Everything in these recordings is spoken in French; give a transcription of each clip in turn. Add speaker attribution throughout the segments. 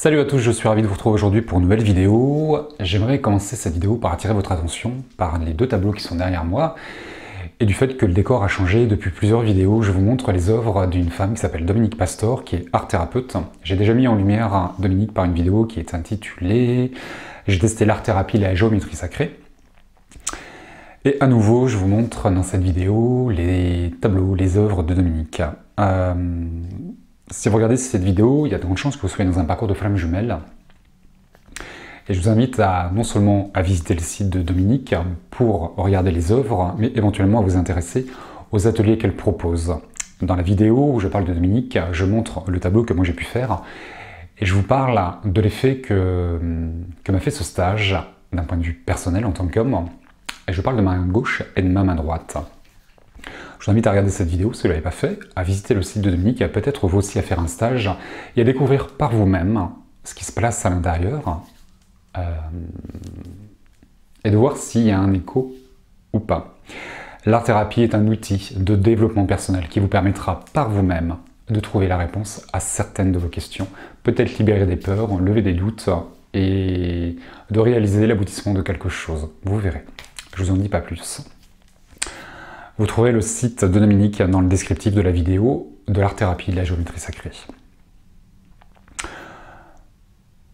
Speaker 1: Salut à tous, je suis ravi de vous retrouver aujourd'hui pour une nouvelle vidéo. J'aimerais commencer cette vidéo par attirer votre attention par les deux tableaux qui sont derrière moi et du fait que le décor a changé depuis plusieurs vidéos. Je vous montre les œuvres d'une femme qui s'appelle Dominique Pastor, qui est art thérapeute. J'ai déjà mis en lumière Dominique par une vidéo qui est intitulée « J'ai testé l'art-thérapie et la géométrie sacrée ». Et à nouveau, je vous montre dans cette vidéo les tableaux, les œuvres de Dominique. Si vous regardez cette vidéo, il y a de grandes chances que vous soyez dans un parcours de flammes jumelles. Et je vous invite à non seulement à visiter le site de Dominique pour regarder les œuvres, mais éventuellement à vous intéresser aux ateliers qu'elle propose. Dans la vidéo où je parle de Dominique, je montre le tableau que moi j'ai pu faire et je vous parle de l'effet que m'a fait ce stage d'un point de vue personnel en tant qu'homme. Et je parle de ma main gauche et de ma main droite. Je vous invite à regarder cette vidéo si vous ne l'avez pas fait, à visiter le site de Dominique et à peut-être vous aussi à faire un stage et à découvrir par vous-même ce qui se passe à l'intérieur et de voir s'il y a un écho ou pas. L'art-thérapie est un outil de développement personnel qui vous permettra par vous-même de trouver la réponse à certaines de vos questions, peut-être libérer des peurs, lever des doutes et de réaliser l'aboutissement de quelque chose. Vous verrez. Je vous en dis pas plus. Vous trouverez le site de Dominique dans le descriptif de la vidéo de l'art-thérapie et de la géométrie sacrée.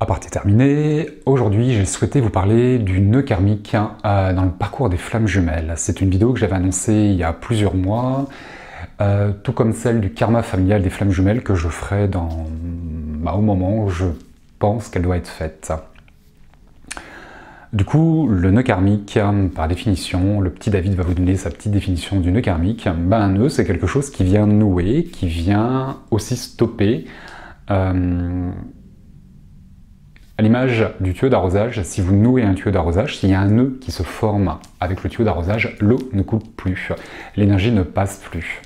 Speaker 1: Aparté terminé, aujourd'hui j'ai souhaité vous parler du nœud karmique dans le parcours des flammes jumelles. C'est une vidéo que j'avais annoncée il y a plusieurs mois, tout comme celle du karma familial des flammes jumelles que je ferai au moment où je pense qu'elle doit être faite. Du coup, le nœud karmique, par définition, le petit David va vous donner sa petite définition du nœud karmique. Un nœud, c'est quelque chose qui vient nouer, qui vient aussi stopper. À l'image du tuyau d'arrosage, si vous nouez un tuyau d'arrosage, s'il y a un nœud qui se forme avec le tuyau d'arrosage, l'eau ne coule plus, l'énergie ne passe plus.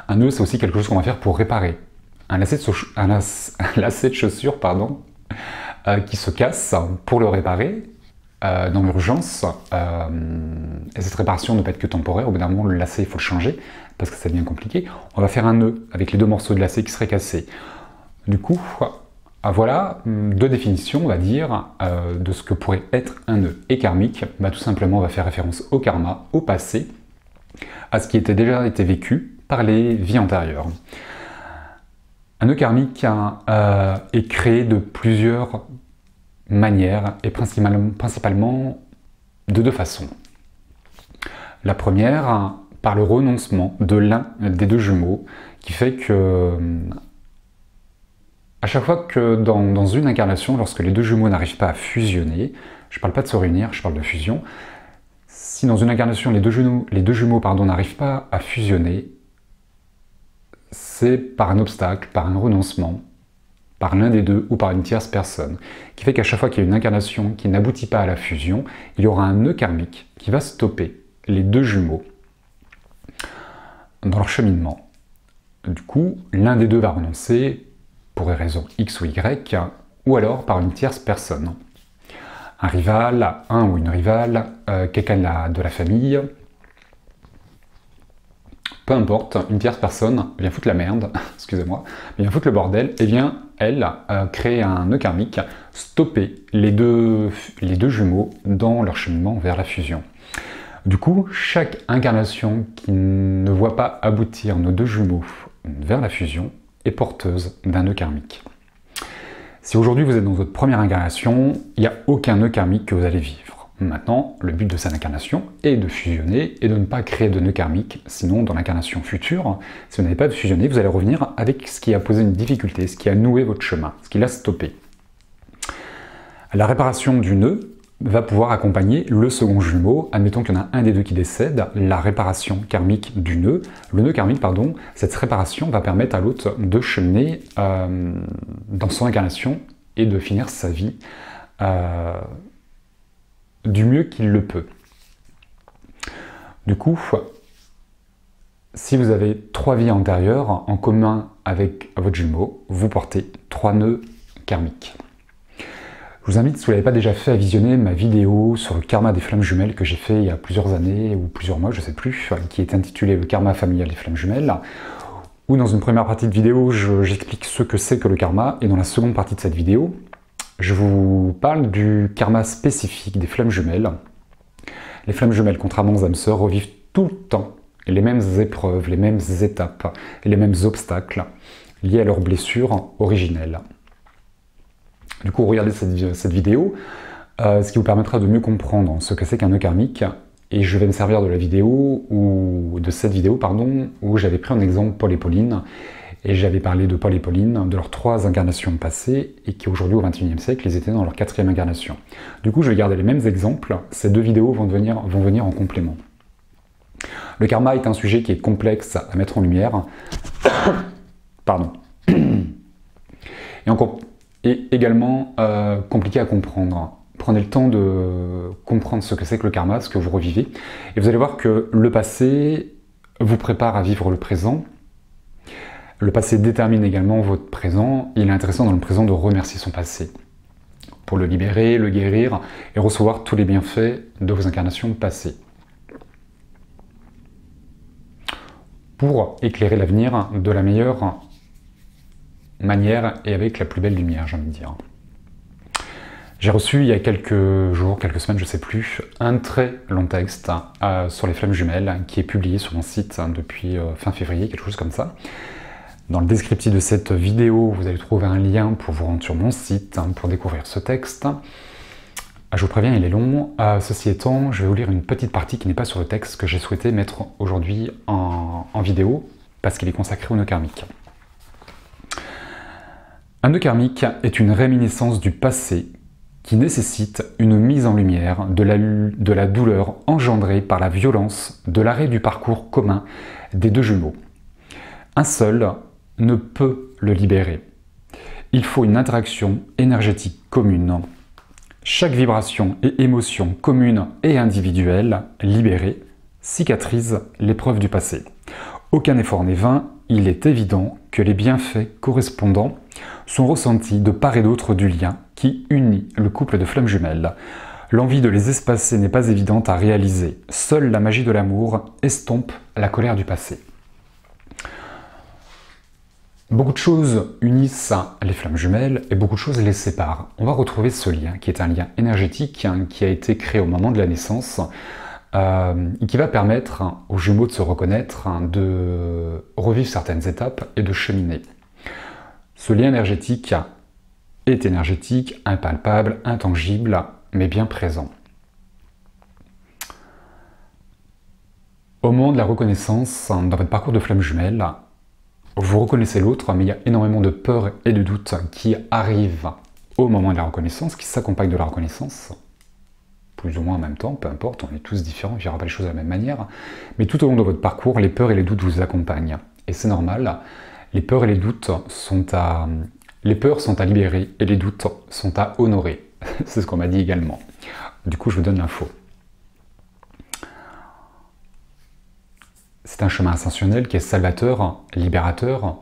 Speaker 1: Un nœud, c'est aussi quelque chose qu'on va faire pour réparer. Un lacet de chaussure, qui se casse, pour le réparer dans l'urgence, et cette réparation ne peut être que temporaire. Au bout d'un moment, le lacet, il faut le changer parce que ça devient compliqué. On va faire un nœud avec les deux morceaux de lacet qui seraient cassés. Du coup, voilà deux définitions, on va dire, de ce que pourrait être un nœud. Et karmique, tout simplement, on va faire référence au karma, au passé, à ce qui était déjà été vécu par les vies antérieures. Un nœud karmique est créé de plusieurs manières et principalement de deux façons. La première, par le renoncement de l'un des deux jumeaux, qui fait que à chaque fois que dans une incarnation, lorsque les deux jumeaux n'arrivent pas à fusionner, je ne parle pas de se réunir, je parle de fusion, si dans une incarnation les deux jumeaux n'arrivent pas à fusionner, c'est par un obstacle, par un renoncement, par l'un des deux ou par une tierce personne, qui fait qu'à chaque fois qu'il y a une incarnation qui n'aboutit pas à la fusion, il y aura un nœud karmique qui va stopper les deux jumeaux dans leur cheminement. Du coup, l'un des deux va renoncer pour des raisons X ou Y, ou alors par une tierce personne. Un rival, un ou une rivale, quelqu'un de la famille, peu importe, une tierce personne vient foutre la merde, excusez-moi, vient foutre le bordel, et vient, elle, créer un nœud karmique, stopper les deux jumeaux dans leur cheminement vers la fusion. Du coup, chaque incarnation qui ne voit pas aboutir nos deux jumeaux vers la fusion est porteuse d'un nœud karmique. Si aujourd'hui vous êtes dans votre première incarnation, il n'y a aucun nœud karmique que vous allez vivre. Maintenant, le but de cette incarnation est de fusionner et de ne pas créer de nœud karmique, sinon dans l'incarnation future, si vous n'avez pas fusionné, vous allez revenir avec ce qui a posé une difficulté, ce qui a noué votre chemin, ce qui l'a stoppé. La réparation du nœud va pouvoir accompagner le second jumeau. Admettons qu'il y en a un des deux qui décède, la réparation karmique du nœud, le nœud karmique, cette réparation va permettre à l'autre de cheminer dans son incarnation et de finir sa vie du mieux qu'il le peut. Du coup, si vous avez 3 vies antérieures en commun avec votre jumeau, vous portez 3 nœuds karmiques. Je vous invite, si vous ne l'avez pas déjà fait, à visionner ma vidéo sur le karma des flammes jumelles que j'ai fait il y a plusieurs années ou plusieurs mois, je ne sais plus, qui est intitulée « Le karma familial des flammes jumelles », où dans une première partie de vidéo, j'explique ce que c'est que le karma, et dans la seconde partie de cette vidéo, je vous parle du karma spécifique des flammes jumelles. Les flammes jumelles, contrairement aux âmes sœurs, revivent tout le temps les mêmes épreuves, les mêmes étapes et les mêmes obstacles liés à leurs blessures originelles. Du coup, regardez cette vidéo, ce qui vous permettra de mieux comprendre ce que c'est qu'un nœud karmique. Et je vais me servir de la vidéo, de cette vidéo, où j'avais pris en exemple Paul et Pauline, et j'avais parlé de Paul et Pauline, de leurs 3 incarnations passées, et qui aujourd'hui au XXIe siècle, ils étaient dans leur 4e incarnation. Du coup, je vais garder les mêmes exemples, ces 2 vidéos vont venir en complément. Le karma est un sujet qui est complexe à mettre en lumière, pardon, et également compliqué à comprendre. Prenez le temps de comprendre ce que c'est que le karma, ce que vous revivez, et vous allez voir que le passé vous prépare à vivre le présent. Le passé détermine également votre présent. Il est intéressant dans le présent de remercier son passé pour le libérer, le guérir et recevoir tous les bienfaits de vos incarnations passées. Pour éclairer l'avenir de la meilleure manière et avec la plus belle lumière, j'ai envie de dire. J'ai reçu il y a quelques jours, quelques semaines, je ne sais plus, un très long texte sur les flammes jumelles qui est publié sur mon site depuis fin février, quelque chose comme ça. Dans le descriptif de cette vidéo, vous allez trouver un lien pour vous rendre sur mon site pour découvrir ce texte. Je vous préviens, il est long. Ceci étant, je vais vous lire une petite partie qui n'est pas sur le texte que j'ai souhaité mettre aujourd'hui en vidéo parce qu'il est consacré au nœud karmique. Un nœud karmique est une réminiscence du passé qui nécessite une mise en lumière de la douleur engendrée par la violence de l'arrêt du parcours commun des 2 jumeaux. Un seul ne peut le libérer. Il faut une interaction énergétique commune. Chaque vibration et émotion commune et individuelle libérée cicatrise l'épreuve du passé. Aucun effort n'est vain, il est évident que les bienfaits correspondants sont ressentis de part et d'autre du lien qui unit le couple de flammes jumelles. L'envie de les espacer n'est pas évidente à réaliser. Seule la magie de l'amour estompe la colère du passé. Beaucoup de choses unissent les flammes jumelles et beaucoup de choses les séparent. On va retrouver ce lien qui est un lien énergétique qui a été créé au moment de la naissance et qui va permettre aux jumeaux de se reconnaître, de revivre certaines étapes et de cheminer. Ce lien énergétique est énergétique, impalpable, intangible, mais bien présent. Au moment de la reconnaissance, dans votre parcours de flamme jumelle, vous reconnaissez l'autre, mais il y a énormément de peur et de doute qui arrivent au moment de la reconnaissance, qui s'accompagnent de la reconnaissance, plus ou moins en même temps, peu importe, on est tous différents, on ne verra pas les choses de la même manière, mais tout au long de votre parcours, les peurs et les doutes vous accompagnent. Et c'est normal, les peurs et les doutes les peurs sont à libérer et les doutes sont à honorer. C'est ce qu'on m'a dit également. Du coup, je vous donne l'info. C'est un chemin ascensionnel qui est salvateur, libérateur,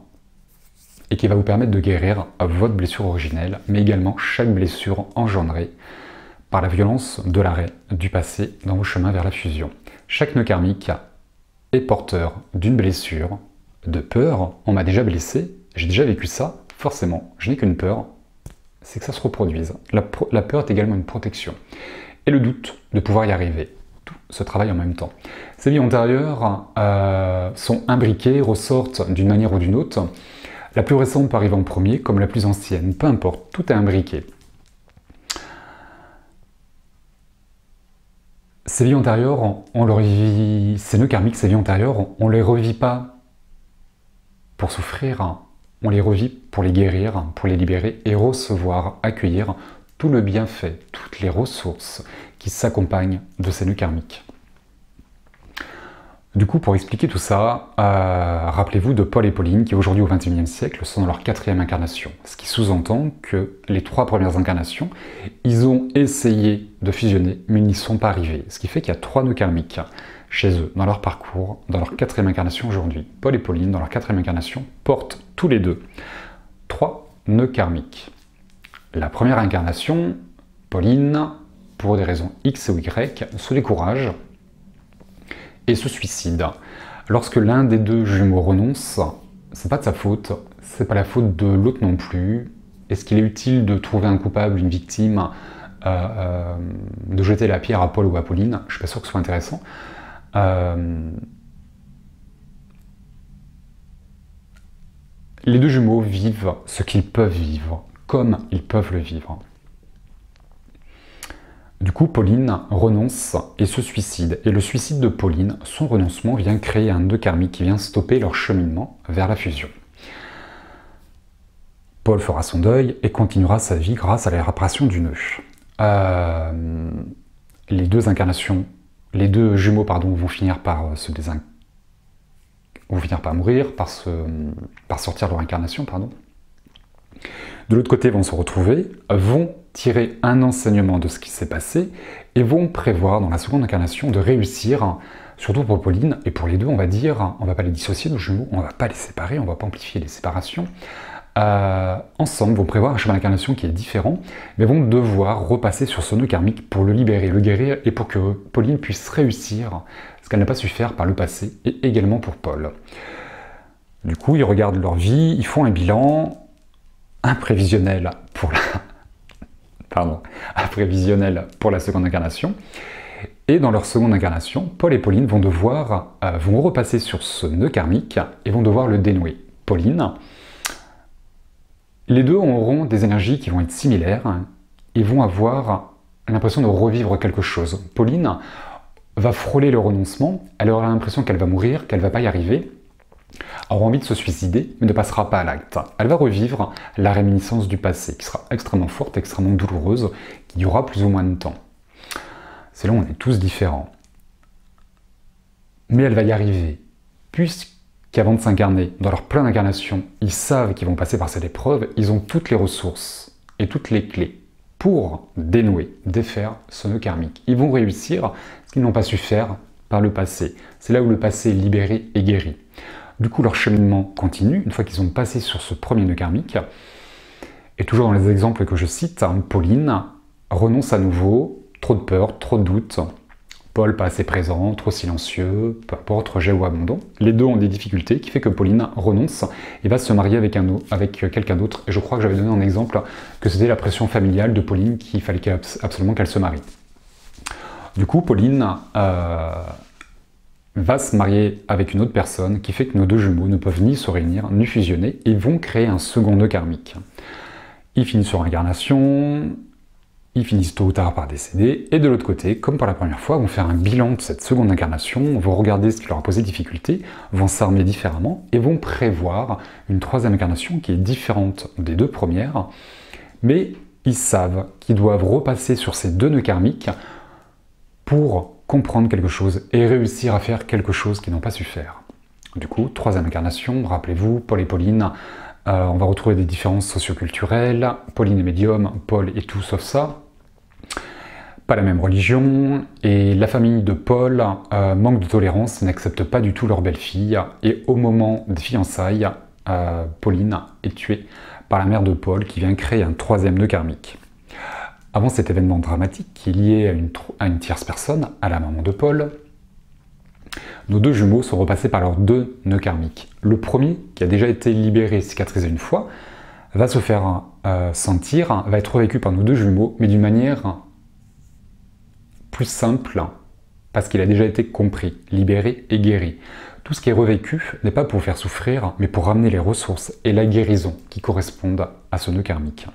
Speaker 1: et qui va vous permettre de guérir votre blessure originelle, mais également chaque blessure engendrée par la violence de l'arrêt du passé dans vos chemins vers la fusion. Chaque nœud karmique est porteur d'une blessure, de peur. On m'a déjà blessé, j'ai déjà vécu ça, forcément, je n'ai qu'une peur, c'est que ça se reproduise. La peur est également une protection. Et le doute de pouvoir y arriver. Tout se travaille en même temps. Ces vies antérieures sont imbriquées, ressortent d'une manière ou d'une autre. La plus récente peut arriver en premier, comme la plus ancienne. Peu importe, tout est imbriqué. Ces vies antérieures, ces nœuds karmiques, ces vies antérieures, on ne les revit pas pour souffrir, on les revit pour les guérir, pour les libérer et recevoir, accueillir tout le bienfait, toutes les ressources qui s'accompagnent de ces nœuds karmiques. Du coup, pour expliquer tout ça, rappelez-vous de Paul et Pauline qui aujourd'hui au XXIe siècle sont dans leur 4e incarnation. Ce qui sous-entend que les 3 premières incarnations, ils ont essayé de fusionner, mais ils n'y sont pas arrivés. Ce qui fait qu'il y a 3 nœuds karmiques chez eux, dans leur parcours, dans leur 4e incarnation aujourd'hui. Paul et Pauline, dans leur 4e incarnation, portent tous les deux 3 nœuds karmiques. La première incarnation, Pauline, pour des raisons X ou Y, se décourage et se suicide. Lorsque l'un des 2 jumeaux renonce, c'est pas de sa faute, c'est pas la faute de l'autre non plus. Est-ce qu'il est utile de trouver un coupable, une victime, de jeter la pierre à Paul ou à Pauline? Je suis pas sûr que ce soit intéressant. Les deux jumeaux vivent ce qu'ils peuvent vivre, comme ils peuvent le vivre. Du coup, Pauline renonce et se suicide. Et le suicide de Pauline, son renoncement vient créer un nœud karmique qui vient stopper leur cheminement vers la fusion. Paul fera son deuil et continuera sa vie grâce à la réparation du nœud. Les deux jumeaux vont finir par mourir, par sortir de leur incarnation. De l'autre côté, vont se retrouver, vont tirer un enseignement de ce qui s'est passé et vont prévoir dans la seconde incarnation de réussir, surtout pour Pauline et pour les deux, on va dire, on ne va pas les dissocier, nos jumeaux, on ne va pas les séparer, on ne va pas amplifier les séparations. Ensemble, vont prévoir un chemin d'incarnation qui est différent, mais vont devoir repasser sur ce nœud karmique pour le libérer, le guérir et pour que Pauline puisse réussir ce qu'elle n'a pas su faire par le passé, et également pour Paul. Du coup, ils regardent leur vie, ils font un bilan imprévisionnel pour la seconde incarnation. Et dans leur seconde incarnation, Paul et Pauline vont repasser sur ce nœud karmique et vont devoir le dénouer. Pauline, les deux auront des énergies qui vont être similaires et vont avoir l'impression de revivre quelque chose. Pauline va frôler le renoncement, elle aura l'impression qu'elle va mourir, qu'elle ne va pas y arriver, aura envie de se suicider, mais ne passera pas à l'acte. Elle va revivre la réminiscence du passé, qui sera extrêmement forte, extrêmement douloureuse, qui durera plus ou moins de temps. C'est là où on est tous différents. Mais elle va y arriver, puisqu'avant de s'incarner, dans leur plein d'incarnation, ils savent qu'ils vont passer par cette épreuve, ils ont toutes les ressources et toutes les clés pour dénouer, défaire ce nœud karmique. Ils vont réussir ce qu'ils n'ont pas su faire par le passé. C'est là où le passé est libéré et guéri. Du coup, leur cheminement continue, une fois qu'ils ont passé sur ce premier nœud karmique. Et toujours dans les exemples que je cite, Pauline renonce à nouveau, trop de peur, trop de doutes. Paul pas assez présent, trop silencieux, peu importe, rejet ou abandon. Les deux ont des difficultés qui fait que Pauline renonce et va se marier avec quelqu'un d'autre. Et je crois que j'avais donné un exemple que c'était la pression familiale de Pauline qu'il fallait absolument qu'elle se marie. Du coup, Pauline va se marier avec une autre personne qui fait que nos deux jumeaux ne peuvent ni se réunir ni fusionner et vont créer un second nœud karmique. Ils finissent sur incarnation, ils finissent tôt ou tard par décéder, et de l'autre côté, comme pour la première fois, vont faire un bilan de cette seconde incarnation, vont regarder ce qui leur a posé difficulté, vont s'armer différemment et vont prévoir une troisième incarnation qui est différente des deux premières, mais ils savent qu'ils doivent repasser sur ces deux nœuds karmiques pour comprendre quelque chose et réussir à faire quelque chose qu'ils n'ont pas su faire. Du coup, troisième incarnation, rappelez-vous, Paul et Pauline, on va retrouver des différences socioculturelles, Pauline est médium, Paul est tout sauf ça, pas la même religion, et la famille de Paul manque de tolérance, n'accepte pas du tout leur belle-fille, et au moment des fiançailles, Pauline est tuée par la mère de Paul qui vient créer un troisième nœud karmique. Avant cet événement dramatique qui est lié à une tierce personne, à la maman de Paul, nos deux jumeaux sont repassés par leurs deux nœuds karmiques. Le premier, qui a déjà été libéré et cicatrisé une fois, va se faire sentir, va être revécu par nos deux jumeaux, mais d'une manière plus simple, parce qu'il a déjà été compris, libéré et guéri. Tout ce qui est revécu n'est pas pour faire souffrir, mais pour ramener les ressources et la guérison qui correspondent à ce nœud karmique.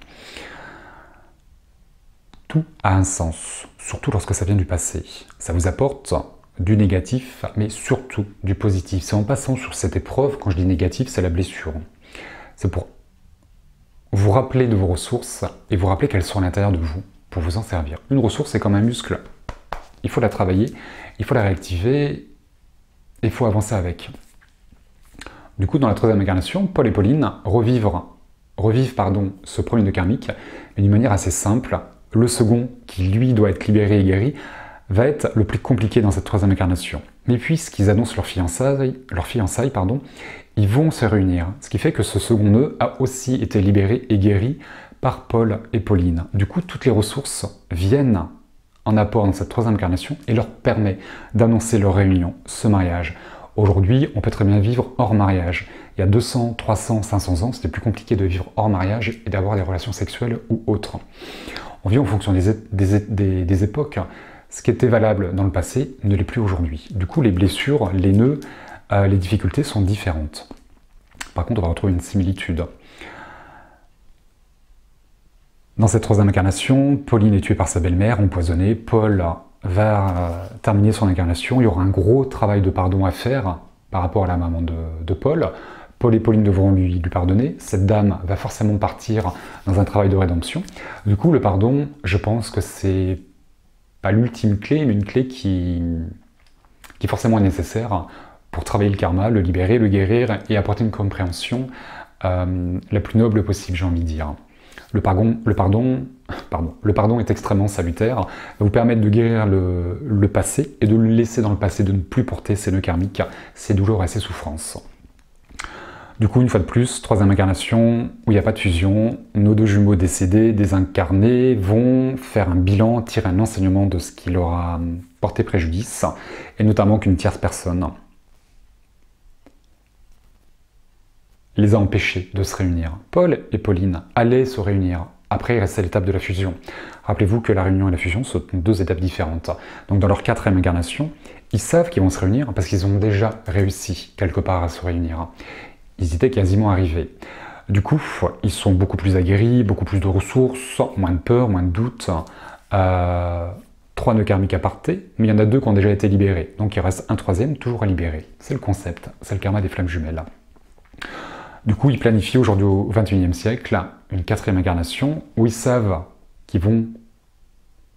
Speaker 1: Tout a un sens, surtout lorsque ça vient du passé. Ça vous apporte du négatif, mais surtout du positif. C'est en passant sur cette épreuve, quand je dis négatif, c'est la blessure. C'est pour vous rappeler de vos ressources et vous rappeler qu'elles sont à l'intérieur de vous, pour vous en servir. Une ressource, c'est comme un muscle. Il faut la travailler, il faut la réactiver, et il faut avancer avec. Du coup, dans la troisième incarnation, Paul et Pauline revivent ce premier nœud karmique, mais d'une manière assez simple. Le second, qui lui doit être libéré et guéri, va être le plus compliqué dans cette troisième incarnation. Mais puisqu'ils annoncent leur fiançailles, ils vont se réunir. Ce qui fait que ce second nœud a aussi été libéré et guéri par Paul et Pauline. Du coup, toutes les ressources viennent en apport dans cette troisième incarnation et leur permet d'annoncer leur réunion, ce mariage. Aujourd'hui, on peut très bien vivre hors mariage. il y a 200, 300, 500 ans, c'était plus compliqué de vivre hors mariage et d'avoir des relations sexuelles ou autres. On vit en fonction des époques. Ce qui était valable dans le passé ne l'est plus aujourd'hui. Du coup, les blessures, les nœuds, les difficultés sont différentes. Par contre, on va retrouver une similitude. Dans cette troisième incarnation, Pauline est tuée par sa belle-mère, empoisonnée. Paul va terminer son incarnation. Il y aura un gros travail de pardon à faire par rapport à la maman de Paul. Paul et Pauline devront lui pardonner. Cette dame va forcément partir dans un travail de rédemption. Du coup, le pardon, je pense que c'est pas l'ultime clé, mais une clé qui forcément est nécessaire pour travailler le karma, le libérer, le guérir et apporter une compréhension la plus noble possible, j'ai envie de dire. Le pardon est extrêmement salutaire, va vous permettre de guérir le passé et de le laisser dans le passé, de ne plus porter ces nœuds karmiques, ces douleurs et ces souffrances. Du coup, une fois de plus, troisième incarnation, où il n'y a pas de fusion, nos deux jumeaux décédés, désincarnés, vont faire un bilan, tirer un enseignement de ce qui leur a porté préjudice, et notamment qu'une tierce personne les a empêchés de se réunir. Paul et Pauline allaient se réunir. Après, il restait l'étape de la fusion. Rappelez-vous que la réunion et la fusion sont deux étapes différentes. Donc dans leur quatrième incarnation, ils savent qu'ils vont se réunir parce qu'ils ont déjà réussi quelque part à se réunir. Ils étaient quasiment arrivés. Du coup, ils sont beaucoup plus aguerris, beaucoup plus de ressources, moins de peur, moins de doute. 3 nœuds karmiques apartés, mais il y en a 2 qui ont déjà été libérés. Donc il reste un troisième toujours à libérer. C'est le concept, c'est le karma des flammes jumelles. Du coup, ils planifient aujourd'hui au XXIe siècle une quatrième incarnation où ils savent qu'ils vont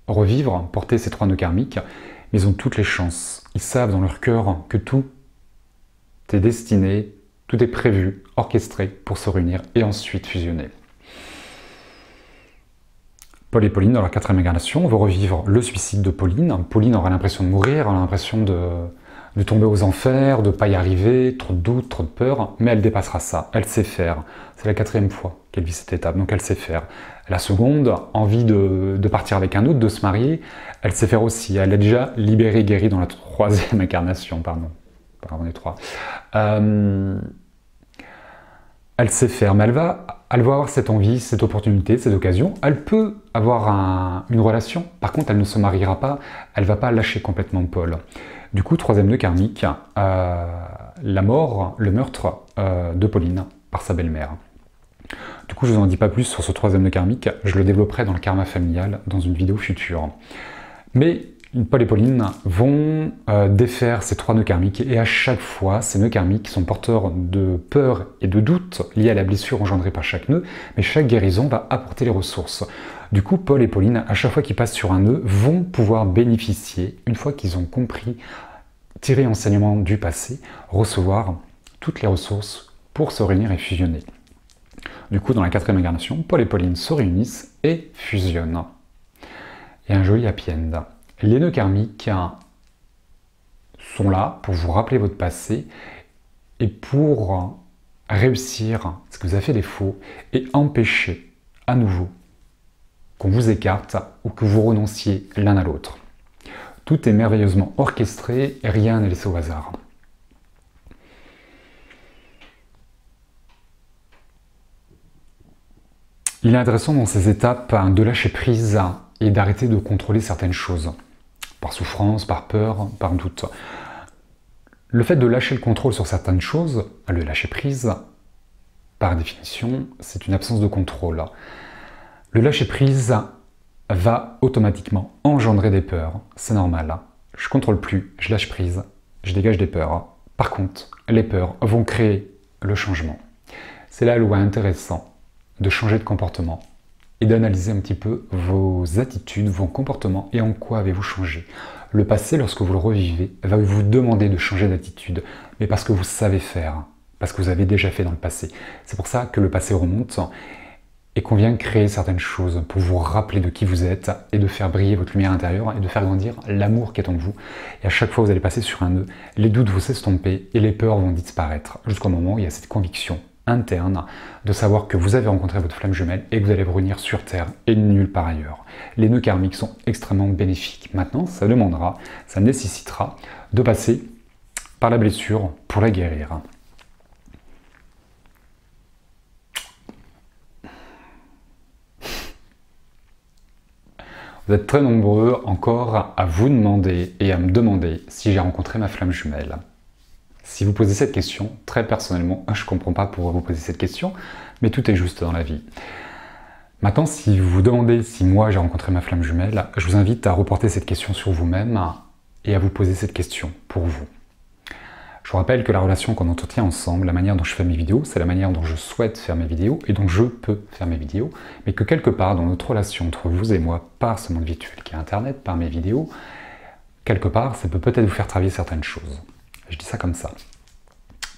Speaker 1: revivre, porter ces 3 nœuds karmiques, mais ils ont toutes les chances. Ils savent dans leur cœur que tout est destiné, tout est prévu, orchestré pour se réunir et ensuite fusionner. Paul et Pauline, dans leur quatrième incarnation, vont revivre le suicide de Pauline. Pauline aura l'impression de mourir, aura l'impression de tomber aux enfers, de ne pas y arriver, trop de doutes, trop de peur, mais elle dépassera ça, elle sait faire. C'est la 4e fois qu'elle vit cette étape, donc elle sait faire. La seconde, envie de partir avec un autre, de se marier, elle sait faire aussi. Elle est déjà libérée, guérie dans la 3e incarnation, pardon. On est 3. Elle sait faire, mais elle va avoir cette envie, cette opportunité, cette occasion. Elle peut avoir une relation, par contre elle ne se mariera pas, elle ne va pas lâcher complètement Paul. Du coup, 3e nœud karmique, la mort, le meurtre de Pauline par sa belle-mère. Du coup, je ne vous en dis pas plus sur ce 3e nœud karmique, je le développerai dans le karma familial dans une vidéo future. Mais Paul et Pauline vont défaire ces 3 nœuds karmiques et à chaque fois, ces nœuds karmiques sont porteurs de peur et de doute liés à la blessure engendrée par chaque nœud, mais chaque guérison va apporter les ressources. Du coup, Paul et Pauline, à chaque fois qu'ils passent sur un nœud, vont pouvoir bénéficier, une fois qu'ils ont compris, tirer enseignement du passé, recevoir toutes les ressources pour se réunir et fusionner. Du coup, dans la 4e incarnation, Paul et Pauline se réunissent et fusionnent. Et un joli happy end. Les nœuds karmiques sont là pour vous rappeler votre passé et pour réussir ce que vous avez fait défaut et empêcher à nouveau qu'on vous écarte ou que vous renonciez l'un à l'autre. Tout est merveilleusement orchestré et rien n'est laissé au hasard. Il est intéressant dans ces étapes de lâcher prise et d'arrêter de contrôler certaines choses. Par souffrance, par peur, par doute. Le fait de lâcher le contrôle sur certaines choses, le lâcher prise, par définition, c'est une absence de contrôle. Le lâcher prise va automatiquement engendrer des peurs, c'est normal. Je contrôle plus, je lâche prise, je dégage des peurs. Par contre, les peurs vont créer le changement. C'est là où est intéressant de changer de comportement et d'analyser un petit peu vos attitudes, vos comportements et en quoi avez-vous changé. Le passé, lorsque vous le revivez, va vous demander de changer d'attitude, mais parce que vous savez faire, parce que vous avez déjà fait dans le passé. C'est pour ça que le passé remonte et qu'on vient créer certaines choses pour vous rappeler de qui vous êtes et de faire briller votre lumière intérieure et de faire grandir l'amour qui est en vous. Et à chaque fois, vous allez passer sur un nœud, les doutes vont s'estomper et les peurs vont disparaître, jusqu'au moment où il y a cette conviction interne de savoir que vous avez rencontré votre flamme jumelle et que vous allez revenir sur Terre et nulle part ailleurs. Les nœuds karmiques sont extrêmement bénéfiques. Maintenant, ça demandera, ça nécessitera de passer par la blessure pour la guérir. Vous êtes très nombreux encore à vous demander et à me demander si j'ai rencontré ma flamme jumelle. Si vous posez cette question, très personnellement, je ne comprends pas pourquoi vous posez cette question, mais tout est juste dans la vie. Maintenant, si vous vous demandez si moi j'ai rencontré ma flamme jumelle, je vous invite à reporter cette question sur vous-même et à vous poser cette question pour vous. Je vous rappelle que la relation qu'on entretient ensemble, la manière dont je fais mes vidéos, c'est la manière dont je souhaite faire mes vidéos et dont je peux faire mes vidéos, mais que quelque part dans notre relation entre vous et moi, par ce monde virtuel qui est Internet, par mes vidéos, quelque part, ça peut peut-être vous faire travailler certaines choses. Je dis ça comme ça.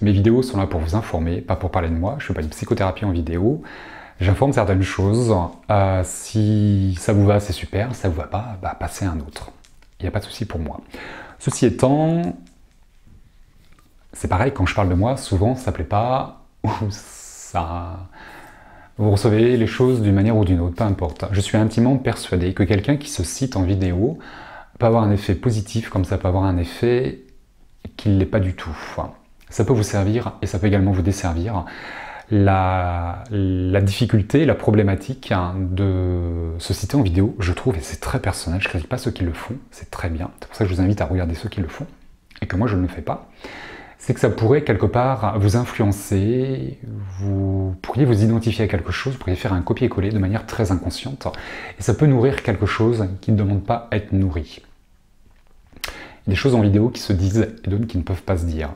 Speaker 1: Mes vidéos sont là pour vous informer, pas pour parler de moi, je ne fais pas une psychothérapie en vidéo, j'informe certaines choses, si ça vous va, c'est super, si ça vous va pas, bah, passez à un autre. Il n'y a pas de souci pour moi. Ceci étant, c'est pareil, quand je parle de moi, souvent ça ne plaît pas, ou ça... Vous recevez les choses d'une manière ou d'une autre, peu importe. Je suis intimement persuadé que quelqu'un qui se cite en vidéo peut avoir un effet positif, comme ça peut avoir un effet qui ne l'est pas du tout. Ça peut vous servir et ça peut également vous desservir. La difficulté, la problématique de se citer en vidéo, je trouve, et c'est très personnel, je ne critique pas ceux qui le font, c'est très bien, c'est pour ça que je vous invite à regarder ceux qui le font, et que moi je ne le fais pas, c'est que ça pourrait quelque part vous influencer, vous pourriez vous identifier à quelque chose, vous pourriez faire un copier-coller de manière très inconsciente, et ça peut nourrir quelque chose qui ne demande pas à être nourri. Il y a des choses en vidéo qui se disent et d'autres qui ne peuvent pas se dire.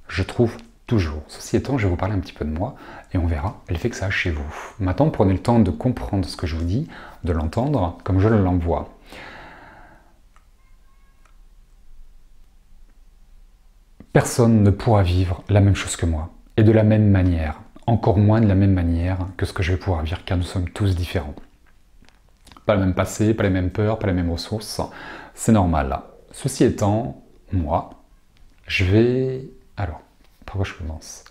Speaker 1: Je trouve toujours. Ceci étant, je vais vous parler un petit peu de moi et on verra l'effet que ça a chez vous. Maintenant, prenez le temps de comprendre ce que je vous dis, de l'entendre comme je l'envoie. Personne ne pourra vivre la même chose que moi, et de la même manière, encore moins de la même manière que ce que je vais pouvoir vivre, car nous sommes tous différents. Pas le même passé, pas les mêmes peurs, pas les mêmes ressources, c'est normal. Ceci étant, moi, je vais... Alors, par quoi je commence?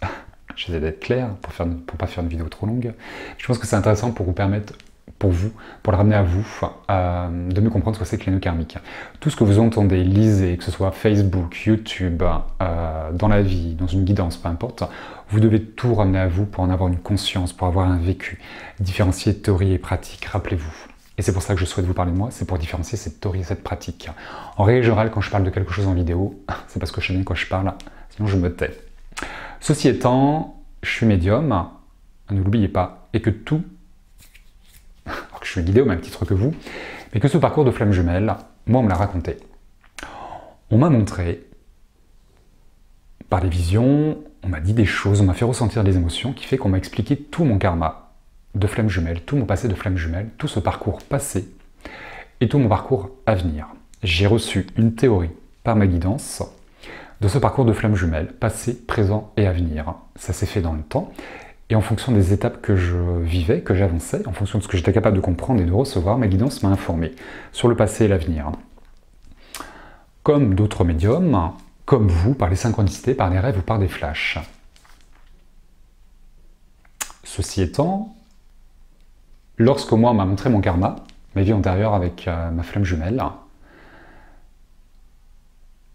Speaker 1: J'essaie d'être clair pour ne pas faire une vidéo trop longue. Je pense que c'est intéressant pour vous permettre, pour le ramener à vous, de mieux comprendre ce que c'est que les nœuds karmiques. Tout ce que vous entendez, lisez, que ce soit Facebook, YouTube, dans la vie, dans une guidance, peu importe, vous devez tout ramener à vous pour en avoir une conscience, pour avoir un vécu, différencier théorie et pratique, rappelez-vous. Et c'est pour ça que je souhaite vous parler de moi, c'est pour différencier cette théorie et cette pratique. En règle générale, quand je parle de quelque chose en vidéo, c'est parce que je sais bien de quoi je parle, sinon je me tais. Ceci étant, je suis médium, ne l'oubliez pas, et que tout, alors que je suis guidé au même titre que vous, mais que ce parcours de flamme jumelle, moi on me l'a raconté. On m'a montré, par les visions, on m'a dit des choses, on m'a fait ressentir des émotions, qui fait qu'on m'a expliqué tout mon karma de flamme jumelle, tout mon passé de flamme jumelle, tout ce parcours passé et tout mon parcours à venir. J'ai reçu une théorie par ma guidance de ce parcours de flamme jumelle, passé, présent et à venir. Ça s'est fait dans le temps, et en fonction des étapes que je vivais, que j'avançais, en fonction de ce que j'étais capable de comprendre et de recevoir, ma guidance m'a informé sur le passé et l'avenir. Comme d'autres médiums, comme vous, par les synchronicités, par des rêves ou par des flashs. Ceci étant, lorsque moi on m'a montré mon karma, ma vie antérieure avec ma flamme jumelle,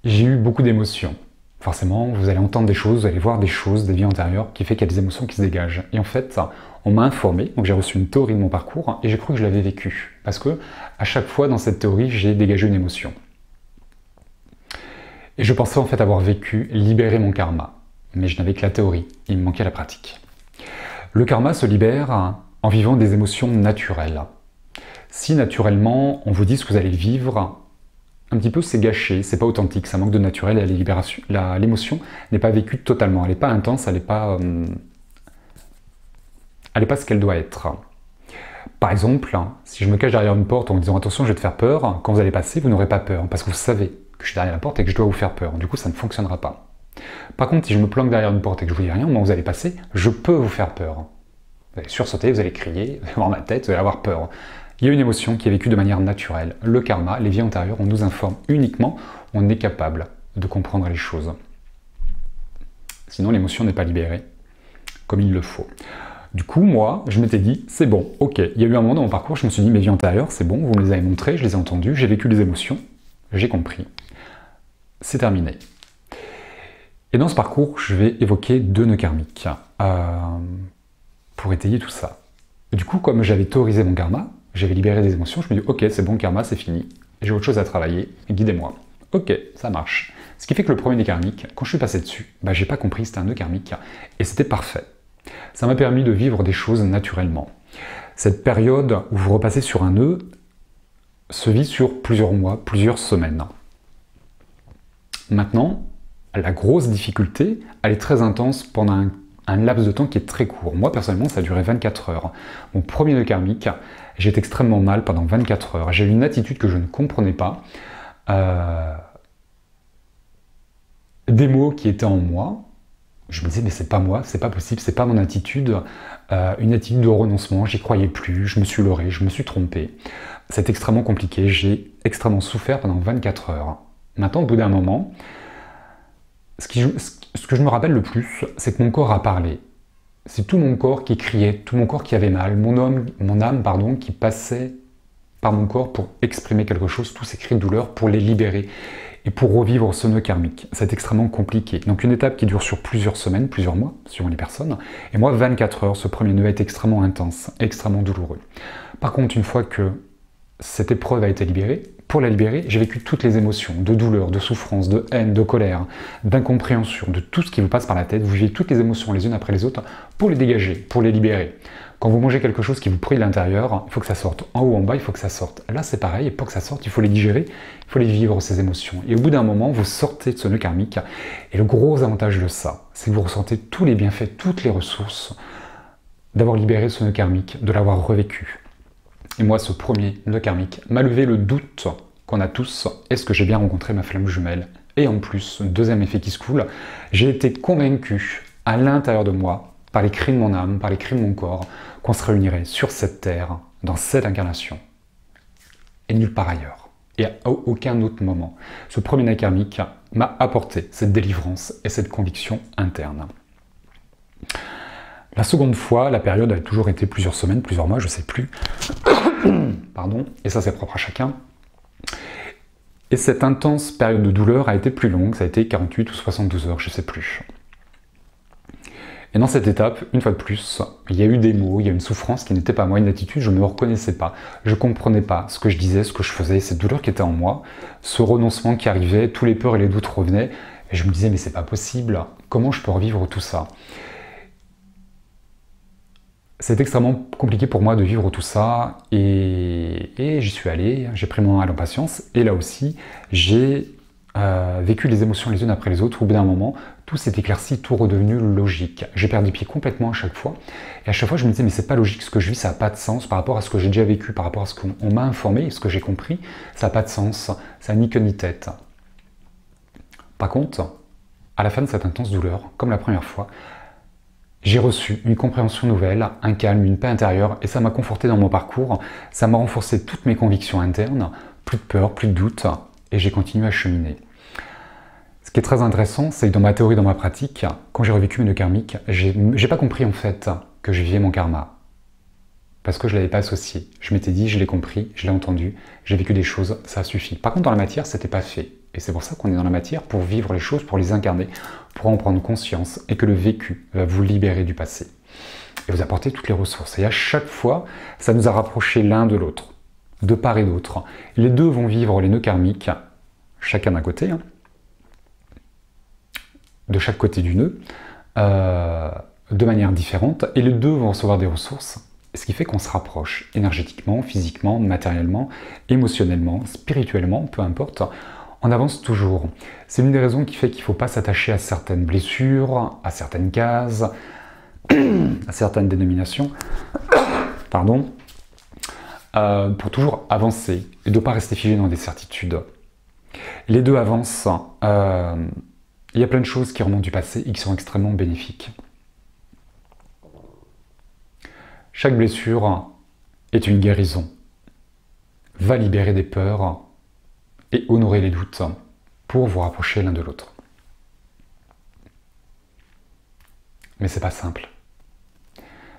Speaker 1: j'ai eu beaucoup d'émotions. Forcément, vous allez entendre des choses, vous allez voir des choses, des vies antérieures, qui fait qu'il y a des émotions qui se dégagent. Et en fait, on m'a informé, donc j'ai reçu une théorie de mon parcours, et j'ai cru que je l'avais vécu. Parce que, à chaque fois dans cette théorie, j'ai dégagé une émotion. Et je pensais en fait avoir vécu, libérer mon karma. Mais je n'avais que la théorie, il me manquait la pratique. Le karma se libère en vivant des émotions naturelles. Si naturellement, on vous dit ce que vous allez vivre, un petit peu c'est gâché, c'est pas authentique, ça manque de naturel, et l'émotion n'est pas vécue totalement, elle n'est pas intense, elle n'est pas ce qu'elle doit être. Par exemple, si je me cache derrière une porte en me disant attention je vais te faire peur, quand vous allez passer vous n'aurez pas peur, parce que vous savez que je suis derrière la porte et que je dois vous faire peur, du coup ça ne fonctionnera pas. Par contre si je me planque derrière une porte et que je vous dis rien, au moment où vous allez passer, je peux vous faire peur. Vous allez sursauter, vous allez crier, vous allez avoir ma tête, vous allez avoir peur. Il y a une émotion qui est vécue de manière naturelle. Le karma, les vies antérieures, on nous informe uniquement, on est capable de comprendre les choses. Sinon, l'émotion n'est pas libérée comme il le faut. Du coup, moi, je m'étais dit, c'est bon, ok. Il y a eu un moment dans mon parcours, je me suis dit, mes vies antérieures, c'est bon, vous me les avez montrées, je les ai entendues, j'ai vécu les émotions, j'ai compris. C'est terminé. Et dans ce parcours, je vais évoquer 2 nœuds karmiques pour étayer tout ça. Et du coup, comme j'avais théorisé mon karma, j'avais libéré des émotions, je me dis ok, c'est bon, karma, c'est fini, j'ai autre chose à travailler, guidez-moi. Ok, ça marche. Ce qui fait que le premier nœud karmique, quand je suis passé dessus, j'ai pas compris, c'était un nœud karmique, et c'était parfait. Ça m'a permis de vivre des choses naturellement. Cette période où vous repassez sur un nœud se vit sur plusieurs mois, plusieurs semaines. Maintenant, la grosse difficulté, elle est très intense pendant un laps de temps qui est très court. Moi, personnellement, ça a duré 24 heures. Mon premier nœud karmique, j'ai été extrêmement mal pendant 24 heures. J'ai eu une attitude que je ne comprenais pas. Des mots qui étaient en moi. Je me disais, mais c'est pas moi, c'est pas possible, c'est pas mon attitude. Une attitude de renoncement, j'y croyais plus, je me suis leurré, je me suis trompé. C'est extrêmement compliqué, j'ai extrêmement souffert pendant 24 heures. Maintenant, au bout d'un moment, ce que je me rappelle le plus, c'est que mon corps a parlé. C'est tout mon corps qui criait, tout mon corps qui avait mal, mon âme, qui passait par mon corps pour exprimer quelque chose, tous ces cris de douleur, pour les libérer et pour revivre ce nœud karmique. C'est extrêmement compliqué. Donc une étape qui dure sur plusieurs semaines, plusieurs mois, suivant les personnes. Et moi, 24 heures, ce premier nœud est extrêmement intense, extrêmement douloureux. Par contre, une fois que cette épreuve a été libérée, pour la libérer, j'ai vécu toutes les émotions, de douleur, de souffrance, de haine, de colère, d'incompréhension, de tout ce qui vous passe par la tête. Vous vivez toutes les émotions les unes après les autres pour les dégager, pour les libérer. Quand vous mangez quelque chose qui vous brûle l'intérieur, il faut que ça sorte. En haut, en bas, il faut que ça sorte. Là, c'est pareil, et pour que ça sorte, il faut les digérer, il faut les vivre, ces émotions. Et au bout d'un moment, vous sortez de ce nœud karmique. Et le gros avantage de ça, c'est que vous ressentez tous les bienfaits, toutes les ressources d'avoir libéré ce nœud karmique, de l'avoir revécu. Et moi, ce premier nœud karmique m'a levé le doute qu'on a tous, est-ce que j'ai bien rencontré ma flamme jumelle? Et en plus, deuxième effet qui se coule, j'ai été convaincu à l'intérieur de moi, par les cris de mon âme, par les cris de mon corps, qu'on se réunirait sur cette terre, dans cette incarnation, et nulle part ailleurs, et à aucun autre moment. Ce premier nœud karmique m'a apporté cette délivrance et cette conviction interne. La seconde fois, la période a toujours été plusieurs semaines, plusieurs mois, je ne sais plus. Pardon, et ça c'est propre à chacun. Et cette intense période de douleur a été plus longue, ça a été 48 ou 72 heures, je ne sais plus. Et dans cette étape, une fois de plus, il y a eu des mots, il y a une souffrance qui n'était pas moi, une attitude, je ne me reconnaissais pas. Je ne comprenais pas ce que je disais, ce que je faisais, cette douleur qui était en moi, ce renoncement qui arrivait, tous les peurs et les doutes revenaient, et je me disais, mais c'est pas possible, comment je peux revivre tout ça? C'est extrêmement compliqué pour moi de vivre tout ça, et j'y suis allé, j'ai pris mon mal en patience, et là aussi, j'ai vécu les émotions les unes après les autres. Au bout d'un moment, tout s'est éclairci, tout redevenu logique. J'ai perdu pied complètement à chaque fois, et à chaque fois je me disais, mais c'est pas logique, ce que je vis, ça n'a pas de sens par rapport à ce que j'ai déjà vécu, par rapport à ce qu'on m'a informé, ce que j'ai compris, ça n'a pas de sens, ça n'a ni queue ni tête. Par contre, à la fin de cette intense douleur, comme la première fois, j'ai reçu une compréhension nouvelle, un calme, une paix intérieure, et ça m'a conforté dans mon parcours, ça m'a renforcé toutes mes convictions internes, plus de peur, plus de doute, et j'ai continué à cheminer. Ce qui est très intéressant, c'est que dans ma théorie, dans ma pratique, quand j'ai revécu mes nœuds karmiques, j'ai pas compris en fait que je vivais mon karma. Parce que je ne l'avais pas associé. Je m'étais dit, je l'ai compris, je l'ai entendu, j'ai vécu des choses, ça suffit. Par contre, dans la matière, c'était pas fait. Et c'est pour ça qu'on est dans la matière, pour vivre les choses, pour les incarner, pour en prendre conscience, et que le vécu va vous libérer du passé. Et vous apporter toutes les ressources. Et à chaque fois, ça nous a rapprochés l'un de l'autre, de part et d'autre. Les deux vont vivre les nœuds karmiques, chacun d'un côté, de chaque côté du nœud, de manière différente, et les deux vont recevoir des ressources, ce qui fait qu'on se rapproche énergétiquement, physiquement, matériellement, émotionnellement, spirituellement, peu importe. On avance toujours. C'est l'une des raisons qui fait qu'il ne faut pas s'attacher à certaines blessures, à certaines cases, à certaines dénominations, pardon, pour toujours avancer et de ne pas rester figé dans des certitudes. Les deux avancent. Il y a plein de choses qui remontent du passé et qui sont extrêmement bénéfiques. Chaque blessure est une guérison. Va libérer des peurs et honorer les doutes pour vous rapprocher l'un de l'autre. Mais c'est pas simple.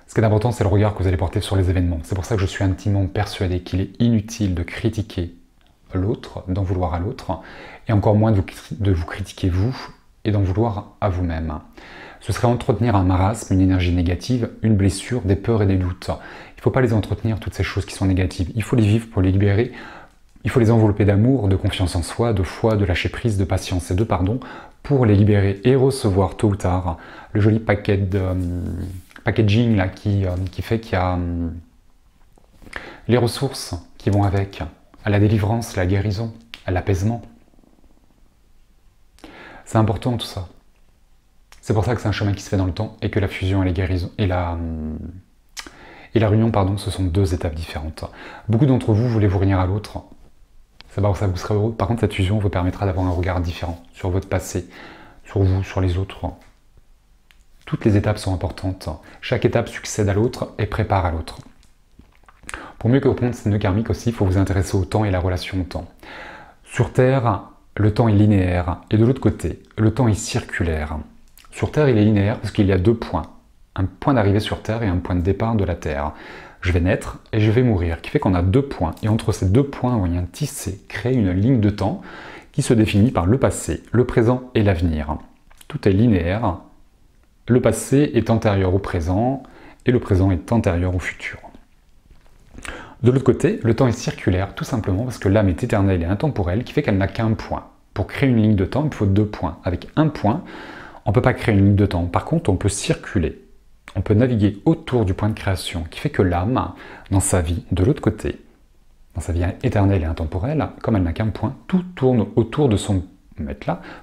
Speaker 1: Ce qui est important, c'est le regard que vous allez porter sur les événements. C'est pour ça que je suis intimement persuadé qu'il est inutile de critiquer l'autre, d'en vouloir à l'autre, et encore moins de vous critiquer vous et d'en vouloir à vous-même. Ce serait entretenir un marasme, une énergie négative, une blessure, des peurs et des doutes. Il ne faut pas les entretenir, toutes ces choses qui sont négatives. Il faut les vivre pour les libérer. Il faut les envelopper d'amour, de confiance en soi, de foi, de lâcher prise, de patience et de pardon pour les libérer et recevoir tôt ou tard le joli paquet de packaging là, qui fait qu'il y a les ressources qui vont avec, à la délivrance, à la guérison, à l'apaisement. C'est important tout ça. C'est pour ça que c'est un chemin qui se fait dans le temps et que la fusion et la guérison et la réunion, pardon, ce sont deux étapes différentes. Beaucoup d'entre vous voulez vous réunir à l'autre. Ça vous sera heureux. Par contre, cette fusion vous permettra d'avoir un regard différent sur votre passé, sur vous, sur les autres. Toutes les étapes sont importantes. Chaque étape succède à l'autre et prépare à l'autre. Pour mieux comprendre ces nœuds karmiques aussi, il faut vous intéresser au temps et la relation au temps. Sur Terre, le temps est linéaire et de l'autre côté, le temps est circulaire. Sur Terre, il est linéaire parce qu'il y a deux points. Un point d'arrivée sur Terre et un point de départ de la Terre. Je vais naître et je vais mourir, qui fait qu'on a deux points. Et entre ces deux points, on vient tisser, créer une ligne de temps qui se définit par le passé, le présent et l'avenir. Tout est linéaire. Le passé est antérieur au présent et le présent est antérieur au futur. De l'autre côté, le temps est circulaire, tout simplement parce que l'âme est éternelle et intemporelle, qui fait qu'elle n'a qu'un point. Pour créer une ligne de temps, il faut deux points. Avec un point, on ne peut pas créer une ligne de temps. Par contre, on peut circuler. On peut naviguer autour du point de création, qui fait que l'âme, dans sa vie, de l'autre côté, dans sa vie éternelle et intemporelle, comme elle n'a qu'un point, tout tourne autour de son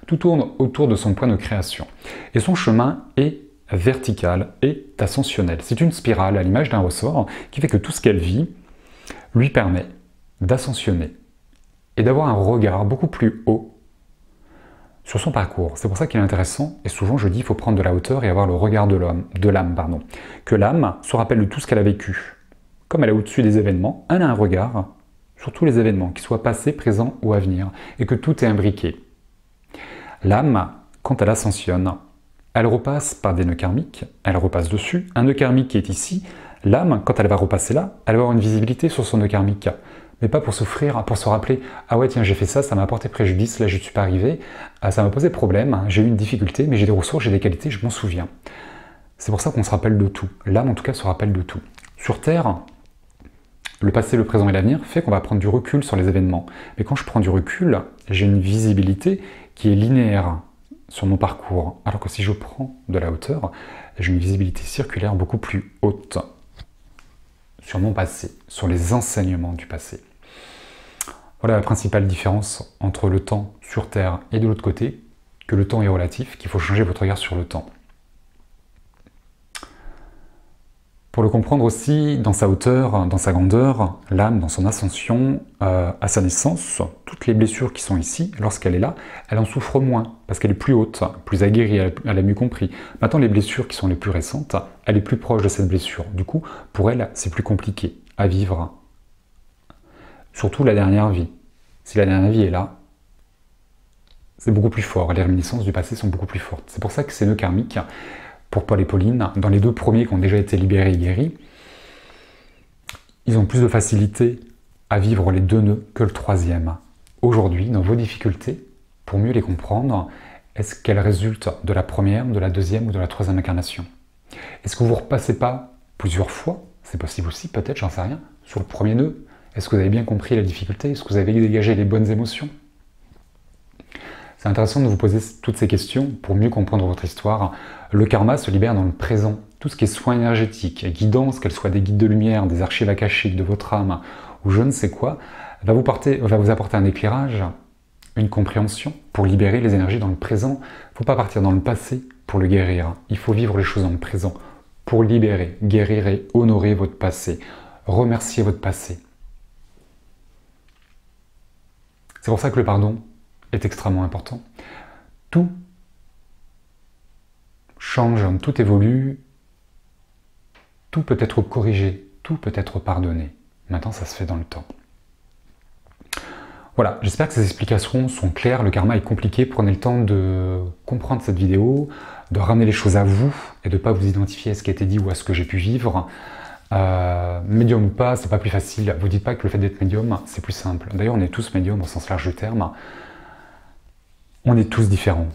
Speaker 1: tout tourne autour de son point de création. Et son chemin est vertical et ascensionnel. C'est une spirale à l'image d'un ressort qui fait que tout ce qu'elle vit lui permet d'ascensionner et d'avoir un regard beaucoup plus haut sur son parcours. C'est pour ça qu'il est intéressant, et souvent je dis qu'il faut prendre de la hauteur et avoir le regard de l'âme, que l'âme se rappelle de tout ce qu'elle a vécu. Comme elle est au-dessus des événements, elle a un regard sur tous les événements, qu'ils soient passés, présents ou à venir, et que tout est imbriqué. L'âme, quand elle ascensionne, elle repasse par des nœuds karmiques, elle repasse dessus. Un nœud karmique qui est ici, l'âme, quand elle va repasser là, elle va avoir une visibilité sur son nœud karmique. Mais pas pour souffrir, pour se rappeler « Ah ouais, tiens, j'ai fait ça, ça m'a apporté préjudice, là je ne suis pas arrivé, ça m'a posé problème, j'ai eu une difficulté, mais j'ai des ressources, j'ai des qualités, je m'en souviens. » C'est pour ça qu'on se rappelle de tout. L'âme, en tout cas, se rappelle de tout. Sur Terre, le passé, le présent et l'avenir fait qu'on va prendre du recul sur les événements. Mais quand je prends du recul, j'ai une visibilité qui est linéaire sur mon parcours. Alors que si je prends de la hauteur, j'ai une visibilité circulaire beaucoup plus haute sur mon passé, sur les enseignements du passé. Voilà la principale différence entre le temps sur Terre et de l'autre côté, que le temps est relatif, qu'il faut changer votre regard sur le temps. Pour le comprendre aussi, dans sa hauteur, dans sa grandeur, l'âme, dans son ascension, à sa naissance, toutes les blessures qui sont ici, lorsqu'elle est là, elle en souffre moins, parce qu'elle est plus haute, plus aguerrie, elle a mieux compris. Maintenant, les blessures qui sont les plus récentes, elle est plus proche de cette blessure. Du coup, pour elle, c'est plus compliqué à vivre. Surtout la dernière vie. Si la dernière vie est là, c'est beaucoup plus fort. Les réminiscences du passé sont beaucoup plus fortes. C'est pour ça que ces nœuds karmiques, pour Paul et Pauline, dans les deux premiers qui ont déjà été libérés et guéris, ils ont plus de facilité à vivre les deux nœuds que le troisième. Aujourd'hui, dans vos difficultés, pour mieux les comprendre, est-ce qu'elles résultent de la première, de la deuxième ou de la troisième incarnation? Est-ce que vous ne repassez pas plusieurs fois, c'est possible aussi, peut-être, j'en sais rien, sur le premier nœud? Est-ce que vous avez bien compris la difficulté? Est-ce que vous avez dégagé les bonnes émotions? C'est intéressant de vous poser toutes ces questions pour mieux comprendre votre histoire. Le karma se libère dans le présent. Tout ce qui est soins énergétiques, guidance, qu'elles soient des guides de lumière, des archives akashiques de votre âme, ou je ne sais quoi, va vous apporter un éclairage, une compréhension pour libérer les énergies dans le présent. Il ne faut pas partir dans le passé pour le guérir. Il faut vivre les choses dans le présent pour libérer, guérir et honorer votre passé. Remercier votre passé. C'est pour ça que le pardon est extrêmement important. Tout change, tout évolue, tout peut être corrigé, tout peut être pardonné. Maintenant, ça se fait dans le temps. Voilà, j'espère que ces explications sont claires. Le karma est compliqué. Prenez le temps de comprendre cette vidéo, de ramener les choses à vous et de ne pas vous identifier à ce qui a été dit ou à ce que j'ai pu vivre. Médium ou pas, c'est pas plus facile. Vous dites pas que le fait d'être médium, c'est plus simple. D'ailleurs, on est tous médiums au sens large du terme. On est tous différents.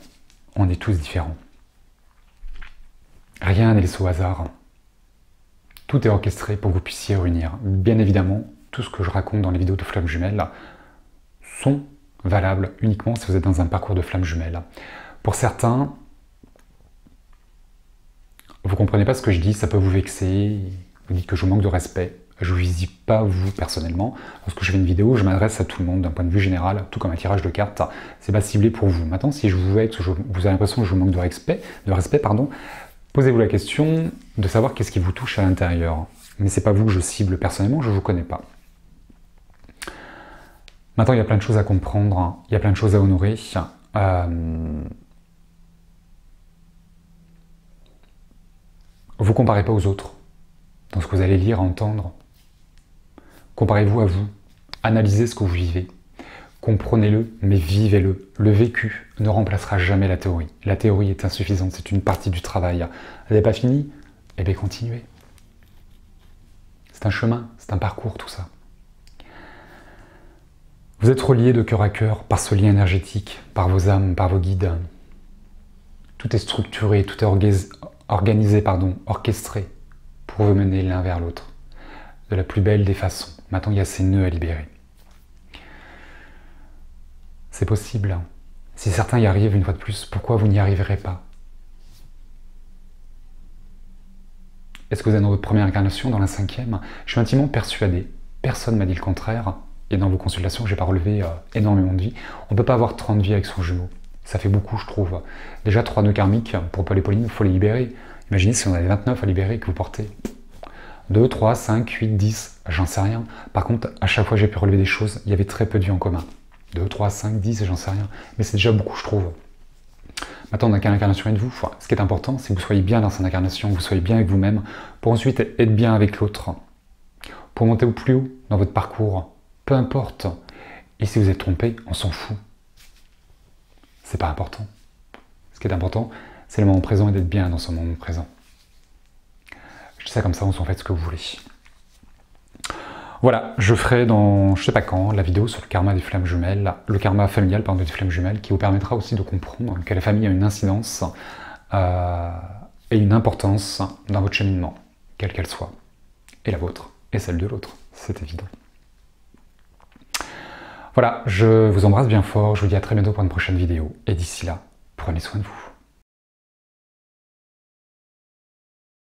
Speaker 1: On est tous différents. Rien n'est laissé au hasard. Tout est orchestré pour que vous puissiez réunir. Bien évidemment, tout ce que je raconte dans les vidéos de flammes jumelles sont valables uniquement si vous êtes dans un parcours de flammes jumelles. Pour certains, vous ne comprenez pas ce que je dis, ça peut vous vexer, vous dites que je vous manque de respect. Je ne vous vise pas vous personnellement. Lorsque je fais une vidéo, je m'adresse à tout le monde d'un point de vue général, tout comme un tirage de cartes. C'est pas ciblé pour vous. Maintenant, si je vous vexe, vous avez l'impression que je vous manque de respect, posez-vous la question de savoir qu'est-ce qui vous touche à l'intérieur. Mais c'est pas vous que je cible personnellement, je ne vous connais pas. Maintenant, il y a plein de choses à comprendre, il y a plein de choses à honorer. Vous comparez pas aux autres dans ce que vous allez lire, entendre. Comparez-vous à vous, analysez ce que vous vivez, comprenez-le, mais vivez-le. Le vécu ne remplacera jamais la théorie. La théorie est insuffisante, c'est une partie du travail. Elle n'est pas finie? Eh bien, continuez. C'est un chemin, c'est un parcours, tout ça. Vous êtes reliés de cœur à cœur par ce lien énergétique, par vos âmes, par vos guides. Tout est structuré, tout est organisé, orchestré pour vous mener l'un vers l'autre. De la plus belle des façons. Maintenant, il y a ces nœuds à libérer. C'est possible. Si certains y arrivent une fois de plus, pourquoi vous n'y arriverez pas? Est-ce que vous êtes dans votre première incarnation, dans la 5e? Je suis intimement persuadé. Personne ne m'a dit le contraire. Et dans vos consultations, j'ai pas relevé énormément de vies. On ne peut pas avoir 30 vies avec son jumeau. Ça fait beaucoup, je trouve. Déjà, 3 nœuds karmiques, pour Paul et Pauline, il faut les libérer. Imaginez si on avait 29 à libérer que vous portez. 2, 3, 5, 8, 10, j'en sais rien. Par contre, à chaque fois que j'ai pu relever des choses, il y avait très peu de vies en commun. 2, 3, 5, 10, j'en sais rien. Mais c'est déjà beaucoup, je trouve. Maintenant, dans quelle incarnation êtes-vous? Ce qui est important, c'est que vous soyez bien dans son incarnation, que vous soyez bien avec vous-même, pour ensuite être bien avec l'autre. Pour monter au plus haut dans votre parcours, peu importe. Et si vous êtes trompé, on s'en fout. C'est pas important. Ce qui est important, c'est le moment présent et d'être bien dans ce moment présent. Je dis ça comme ça, on s'en fait ce que vous voulez. Voilà, je ferai dans je sais pas quand la vidéo sur le karma des flammes jumelles, le karma familial des flammes jumelles, qui vous permettra aussi de comprendre que la famille a une incidence et une importance dans votre cheminement, quelle qu'elle soit. Et la vôtre, et celle de l'autre, c'est évident. Voilà, je vous embrasse bien fort, je vous dis à très bientôt pour une prochaine vidéo, et d'ici là, prenez soin de vous.